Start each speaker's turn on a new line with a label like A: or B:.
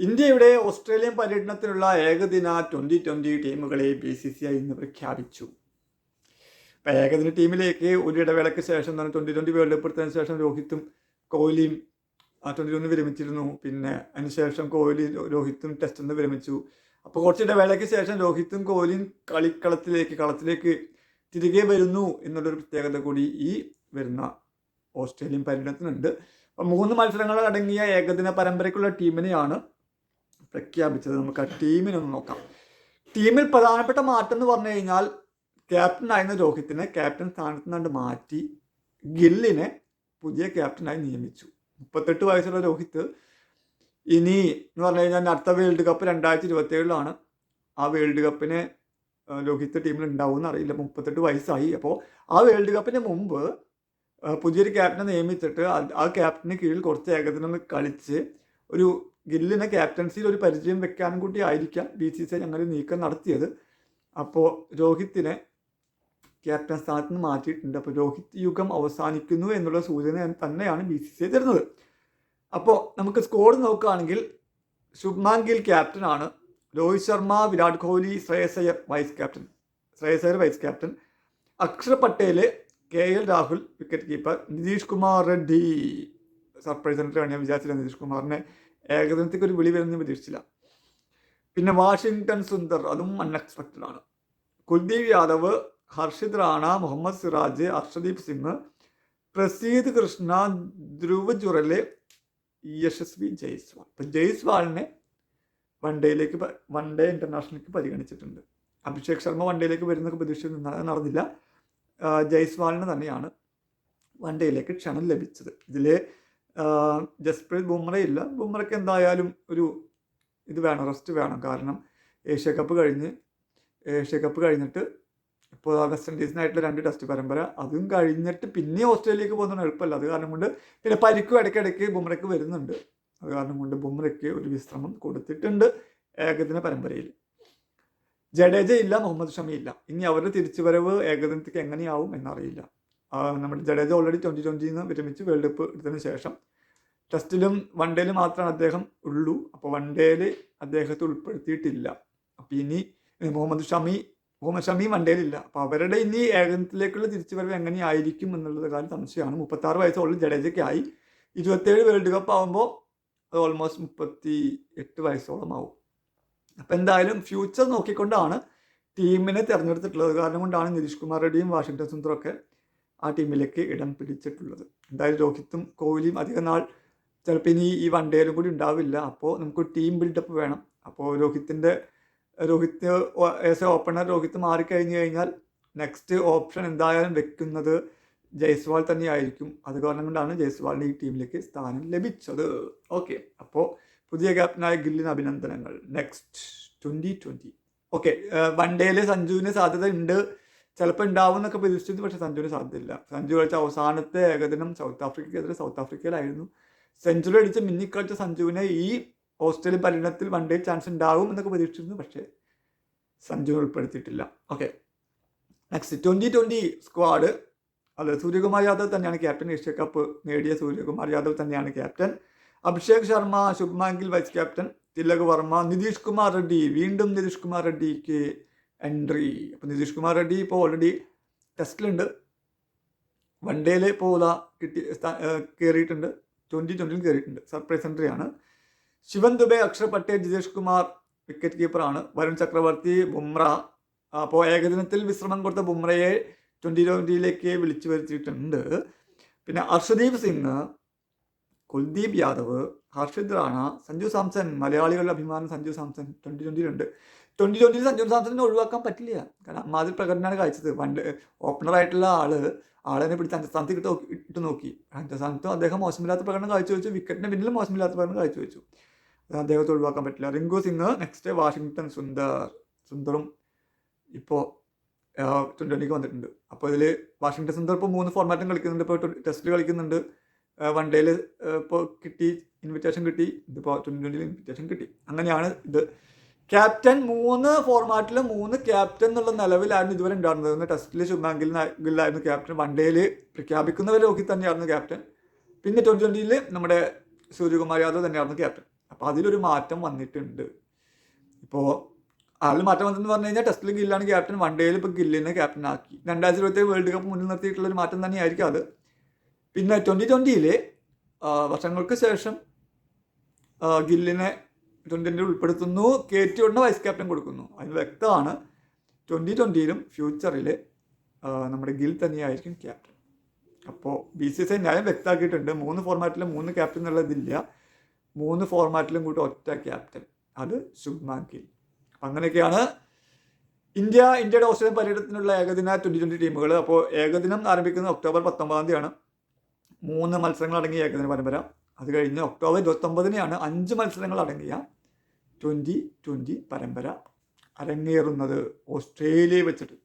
A: ഇന്ത്യയുടെ ഓസ്ട്രേലിയൻ പര്യടനത്തിനുള്ള ഏകദിന 2020 ടീമുകളെ BCCI ഇന്ന് പ്രഖ്യാപിച്ചു. അപ്പോൾ ഏകദിന ടീമിലേക്ക് ഒരു ഇടവേളയ്ക്ക് ശേഷം 2020 വേൾഡ് കപ്പ് എടുത്തതിന് ശേഷം രോഹിത്തും കോഹ്ലിയും 2021 വിരമിച്ചിരുന്നു. പിന്നെ അതിനുശേഷം രോഹിത്തും ടെസ്റ്റിൽ നിന്ന് വിരമിച്ചു. അപ്പോൾ കുറച്ച് ഇടവേളയ്ക്ക് ശേഷം രോഹിത്തും കോഹ്ലിയും കളത്തിലേക്ക് തിരികെ വരുന്നു എന്നുള്ളൊരു പ്രത്യേകത കൂടി ഈ വരുന്ന ഓസ്ട്രേലിയൻ പര്യടനത്തിനുണ്ട്. അപ്പോൾ 3 മത്സരങ്ങൾ അടങ്ങിയ ഏകദിന പരമ്പരയ്ക്കുള്ള ടീമിനെയാണ് പ്രഖ്യാപിച്ചത്. നമുക്ക് ആ ടീമിനൊന്ന് നോക്കാം. ടീമിൽ പ്രധാനപ്പെട്ട മാറ്റം എന്ന് പറഞ്ഞു കഴിഞ്ഞാൽ ക്യാപ്റ്റനായിരുന്ന രോഹിത്തിനെ ക്യാപ്റ്റൻ സ്ഥാനത്ത് നിന്ന് മാറ്റി ഗില്ലിനെ പുതിയ ക്യാപ്റ്റനായി നിയമിച്ചു. 38 വയസ്സുള്ള രോഹിത്ത് ഇനി എന്ന് പറഞ്ഞു കഴിഞ്ഞാൽ അടുത്ത വേൾഡ് കപ്പ് 2027 ആ വേൾഡ് കപ്പിന് രോഹിത്ത് ടീമിൽ ഉണ്ടാവുമെന്ന് അറിയില്ല. 38 വയസ്സായി. അപ്പോൾ ആ വേൾഡ് കപ്പിന് മുമ്പ് പുതിയൊരു ക്യാപ്റ്റനെ നിയമിച്ചിട്ട് ആ ക്യാപ്റ്റന് കീഴിൽ കുറച്ച് ഏകദിനം കളിച്ച് ഒരു ഗില്ലിനെ ക്യാപ്റ്റൻസിയിൽ ഒരു പരിചയം വെക്കാനും കൂടി ആയിരിക്കാം BCCI അങ്ങനെ നീക്കം നടത്തിയത്. അപ്പോൾ രോഹിത്തിനെ ക്യാപ്റ്റൻ സ്ഥാനത്ത് നിന്ന് മാറ്റിയിട്ടുണ്ട്. അപ്പോൾ രോഹിത് യുഗം അവസാനിക്കുന്നു എന്നുള്ള സൂചന തന്നെയാണ് BCCI തരുന്നത്. അപ്പോൾ നമുക്ക് സ്കോർ നോക്കുകയാണെങ്കിൽ ശുഭ്മാൻ ഗിൽ ക്യാപ്റ്റനാണ്. Rohit Sharma, Virat Kohli, Shreyas Iyer vice captain, Axar Patel, KL Rahul wicket keeper, Nitish Kumar Reddy surprise സെൻറ്ററാണ്. ഞാൻ വിചാരിച്ചില്ല നിതീഷ് കുമാറിനെ ഏകദിനത്തേക്ക് ഒരു വിളി വരുന്നത് പ്രതീക്ഷിച്ചില്ല. പിന്നെ വാഷിങ്ടൺ സുന്ദർ, അതും അൺഎക്സ്പെക്റ്റഡ് ആണ്. കുൽദീപ് യാദവ്, ഹർഷിത് റാണ, മുഹമ്മദ് സിറാജ്, അർഷദീപ് സിംഗ്, പ്രസീദ് കൃഷ്ണ, ധ്രുവ് ജുറല്, യശസ്വി ജയ്സ്വാൾ. ഇപ്പം ജയ്സ്വാളിനെ വൺ ഡേ ഇന്റർനാഷണലിലേക്ക് പരിഗണിച്ചിട്ടുണ്ട്. അഭിഷേക് ശർമ്മ വൺഡേയിലേക്ക് വരുന്നൊക്കെ പ്രതീക്ഷിച്ചിരുന്ന നടന്നില്ല. ജയ്സ്വാളിന് തന്നെയാണ് വൺഡേയിലേക്ക് ക്ഷണം ലഭിച്ചത്. ഇതിൽ ജസ്പ്രീത് ബുംറ ഇല്ല. ബുംറയ്ക്ക് എന്തായാലും ഒരു റെസ്റ്റ് വേണം. കാരണം ഏഷ്യ കപ്പ് കഴിഞ്ഞിട്ട് ഇപ്പോൾ വെസ്റ്റ് ഇൻഡീസിനായിട്ടുള്ള 2 ടെസ്റ്റ് പരമ്പര, അതും കഴിഞ്ഞിട്ട് പിന്നെ ഓസ്ട്രേലിയക്ക് പോകുന്ന എളുപ്പമല്ല. അത് കാരണം കൊണ്ട് പിന്നെ പരിക്കും ഇടയ്ക്കിടയ്ക്ക് ബുംറയ്ക്ക് വരുന്നുണ്ട്. അത് കാരണം കൊണ്ട് ബുംറയ്ക്ക് ഒരു വിശ്രമം കൊടുത്തിട്ടുണ്ട് ഏകദിന പരമ്പരയിൽ. ജഡേജ ഇല്ല, മുഹമ്മദ് ഷമി ഇല്ല. ഇനി അവരുടെ തിരിച്ചുവരവ് ഏകദിനത്തേക്ക് എങ്ങനെയാവും എന്നറിയില്ല. നമ്മുടെ ജഡേജ ഓൾറെഡി 2020 വിരമിച്ച് വേൾഡ് കപ്പ് എടുത്തതിന് ശേഷം ടെസ്റ്റിലും വൺഡേയിലും മാത്രമാണ് അദ്ദേഹം ഉള്ളൂ. അപ്പോൾ വൺഡേയിൽ അദ്ദേഹത്തെ ഉൾപ്പെടുത്തിയിട്ടില്ല. അപ്പോൾ ഇനി മുഹമ്മദ് ഷമി വൺഡേയിലില്ല. അപ്പോൾ അവരുടെ ഇനി ഏകദിനത്തിലേക്കുള്ള തിരിച്ചുവരവ് എങ്ങനെയായിരിക്കും എന്നുള്ളത് കാര്യം സംശയമാണ്. 36 വയസ്സുള്ള ജഡേജയ്ക്കായി 27 വേൾഡ് കപ്പ് ആകുമ്പോൾ അത് ഓൾമോസ്റ്റ് 38 വയസ്സോളം ആവും. അപ്പം എന്തായാലും ഫ്യൂച്ചർ നോക്കിക്കൊണ്ടാണ് ടീമിനെ തിരഞ്ഞെടുത്തിട്ടുള്ളത്. കാരണം കൊണ്ടാണ് നിതീഷ് കുമാർ റെഡ്ഡിയും വാഷിങ്ടൺ സുന്ദറൊക്കെ ആ ടീമിലേക്ക് ഇടം പിടിച്ചിട്ടുള്ളത്. എന്തായാലും രോഹിത്തും കോഹ്ലിയും അധികം നാൾ ചിലപ്പോൾ ഇനി ഈ വൺഡേയിലും കൂടി ഉണ്ടാവില്ല. അപ്പോൾ നമുക്ക് ടീം ബിൽഡപ്പ് വേണം. അപ്പോൾ Rohit as a opener Rohit മാറിക്കഴിഞ്ഞ് കഴിഞ്ഞാൽ നെക്സ്റ്റ് ഓപ്ഷൻ എന്തായാലും വെക്കുന്നത് ജയ്സ്വാൾ തന്നെയായിരിക്കും. അത് കാരണം കൊണ്ടാണ് ജയ്സ്വാളിന് ഈ ടീമിലേക്ക് സ്ഥാനം ലഭിച്ചത്. ഓക്കെ, അപ്പോൾ പുതിയ ക്യാപ്റ്റനായ ഗില്ലിന് അഭിനന്ദനങ്ങൾ. നെക്സ്റ്റ് 2020 ഓക്കെ, വൺഡേയിൽ സഞ്ജുവിന് സാധ്യത ഉണ്ട്, ചിലപ്പോൾ ഉണ്ടാവും എന്നൊക്കെ പ്രതീക്ഷിച്ചു. പക്ഷേ സഞ്ജുവിന് സാധ്യതയില്ല. സഞ്ജു കളിച്ച അവസാനത്തെ ഏകദിനം സൗത്ത് ആഫ്രിക്കയിലായിരുന്നു. സെഞ്ചുറി അടിച്ച് മിന്നിക്കളിച്ച സഞ്ജുവിനെ ഈ ഓസ്ട്രേലിയൻ പര്യടനത്തിൽ വൺഡേ ചാൻസ് ഉണ്ടാവും എന്നൊക്കെ പ്രതീക്ഷിച്ചിരുന്നു. പക്ഷേ സഞ്ജുവിനെ ഉൾപ്പെടുത്തിയിട്ടില്ല. Okay, next 2020 squad. അത് സൂര്യകുമാർ യാദവ് തന്നെയാണ് ക്യാപ്റ്റൻ. ഏഷ്യ കപ്പ് നേടിയ സൂര്യകുമാർ യാദവ് തന്നെയാണ് captain. Abhishek Sharma, Shubman Gill vice captain, Tilak Varma, Nitish Kumar Reddy. വീണ്ടും നിതീഷ് കുമാർ റെഡ്ഡിക്ക് എൻട്രി. അപ്പോൾ നിതീഷ് കുമാർ റെഡ്ഡി ഇപ്പോൾ ഓൾറെഡി ടെസ്റ്റിലുണ്ട്. വൺഡേയിൽ ഇപ്പോൾ കയറിയിട്ടുണ്ട്. 2020 കയറിയിട്ടുണ്ട്. സർപ്രൈസ് എൻട്രിയാണ്. ശിവൻ ദുബെ, അക്ഷർ പട്ടേൽ, ജിതേഷ് കുമാർ വിക്കറ്റ് കീപ്പറാണ്. വരുൺ ചക്രവർത്തി, ബുംറ. അപ്പോൾ ഏകദിനത്തിൽ വിശ്രമം കൊടുത്ത ബുംറയെ 2020 വിളിച്ചു വരുത്തിയിട്ടുണ്ട്. പിന്നെ അർഷദീപ് സിംഗ്, കുൽദീപ് യാദവ്, ഹർഷിത് റാണ, സഞ്ജു സാംസൺ. മലയാളികളുടെ അഭിമാനം സഞ്ജു സാംസൺ 2020 2020 സഞ്ജു സാംസണിനെ ഒഴിവാക്കാൻ പറ്റില്ല. കാരണം അമ്മാതിരി പ്രകടനമാണ് കാഴ്ചത്. ഓപ്പണറായിട്ടുള്ള ആളെന്നെ പിടിച്ച് 5ാം സ്ഥാനത്ത് ഇട്ട് നോക്കി. 5ാം സ്ഥാനത്തും അദ്ദേഹം മോശമില്ലാത്ത പ്രകടനം കാഴ്ചവെച്ചു. വിക്കറ്റിന് പിന്നിലും മോശമില്ലാത്ത പ്രകടനം കാഴ്ചവെച്ചു. അത് അദ്ദേഹത്തെ ഒഴിവാക്കാൻ പറ്റില്ല. റിങ്കു സിംഗ്. നെക്സ്റ്റ് വാഷിങ്ടൺ സുന്ദറും ഇപ്പോൾ 2020 വന്നിട്ടുണ്ട്. അപ്പോൾ ഇതിൽ വാഷിങ്ടൺ സുന്ദർ ഇപ്പോൾ 3 ഫോർമാറ്റും കളിക്കുന്നുണ്ട്. ഇപ്പോൾ ടെസ്റ്റിൽ കളിക്കുന്നുണ്ട്. വൺഡേയിൽ ഇപ്പോൾ ഇൻവിറ്റേഷൻ കിട്ടി. ഇതിപ്പോൾ 2020 ഇൻവിറ്റേഷൻ കിട്ടി. അങ്ങനെയാണ് ഇത്. ക്യാപ്റ്റൻ 3 ഫോർമാറ്റിലും 3 ക്യാപ്റ്റൻ എന്നുള്ള നിലവിലായിരുന്നു ഇതുവരെ ഉണ്ടായിരുന്നത്. ടെസ്റ്റിൽ ശുഭ്മാൻ ഗില്ലായിരുന്നു ക്യാപ്റ്റൻ. വൺഡേയിൽ പ്രഖ്യാപിക്കുന്നവരെ രോഹിത് തന്നെയായിരുന്നു ക്യാപ്റ്റൻ. പിന്നെ 2020 നമ്മുടെ സൂര്യകുമാർ യാദവ് തന്നെയായിരുന്നു ക്യാപ്റ്റൻ. അപ്പോൾ അതിലൊരു മാറ്റം വന്നിട്ടുണ്ട്. ഇപ്പോൾ ആളിൽ മാറ്റം വന്നതെന്ന് പറഞ്ഞു കഴിഞ്ഞാൽ ടെസ്റ്റിൽ ഗില്ലാണ് ക്യാപ്റ്റൻ, വൺ ഡേയിൽ ഇപ്പോൾ ഗില്ലിനെ ക്യാപ്റ്റൻ ആക്കി. 2027 വേൾഡ് കപ്പ് മുന്നിൽ നിർത്തിയിട്ടുള്ളൊരു മാറ്റം തന്നെയായിരിക്കും അത്. പിന്നെ 2020 വർഷങ്ങൾക്ക് ശേഷം ഗില്ലിനെ 2020 ഉൾപ്പെടുത്തുന്നു, KT1 വൈസ് ക്യാപ്റ്റൻ കൊടുക്കുന്നു. അതിന് വ്യക്തമാണ് 2020 ഫ്യൂച്ചറിൽ നമ്മുടെ ഗിൽ തന്നെയായിരിക്കും ക്യാപ്റ്റൻ. അപ്പോൾ BCCI ന്യായം വ്യക്തമാക്കിയിട്ടുണ്ട്. 3 ഫോർമാറ്റിലും 3 ക്യാപ്റ്റൻ എന്നുള്ളതില്ല, 3 ഫോർമാറ്റിലും കൂടി ഒറ്റ ക്യാപ്റ്റൻ, അത് ശുഭ്മാൻ ഗിൽ. അങ്ങനെയൊക്കെയാണ് ഇന്ത്യയുടെ ഓസ്ട്രേലിയൻ പര്യടനത്തിനുള്ള ഏകദിന 2020 ടീമുകൾ. അപ്പോൾ ഏകദിനം ആരംഭിക്കുന്നത് ഒക്ടോബർ 19 3 മത്സരങ്ങൾ അടങ്ങിയ ഏകദിന പരമ്പര. അത് കഴിഞ്ഞ് ഒക്ടോബർ 29 5 മത്സരങ്ങൾ അടങ്ങിയ 2020 പരമ്പര അരങ്ങേറുന്നത് ഓസ്ട്രേലിയയിൽ വെച്ചിട്ട്.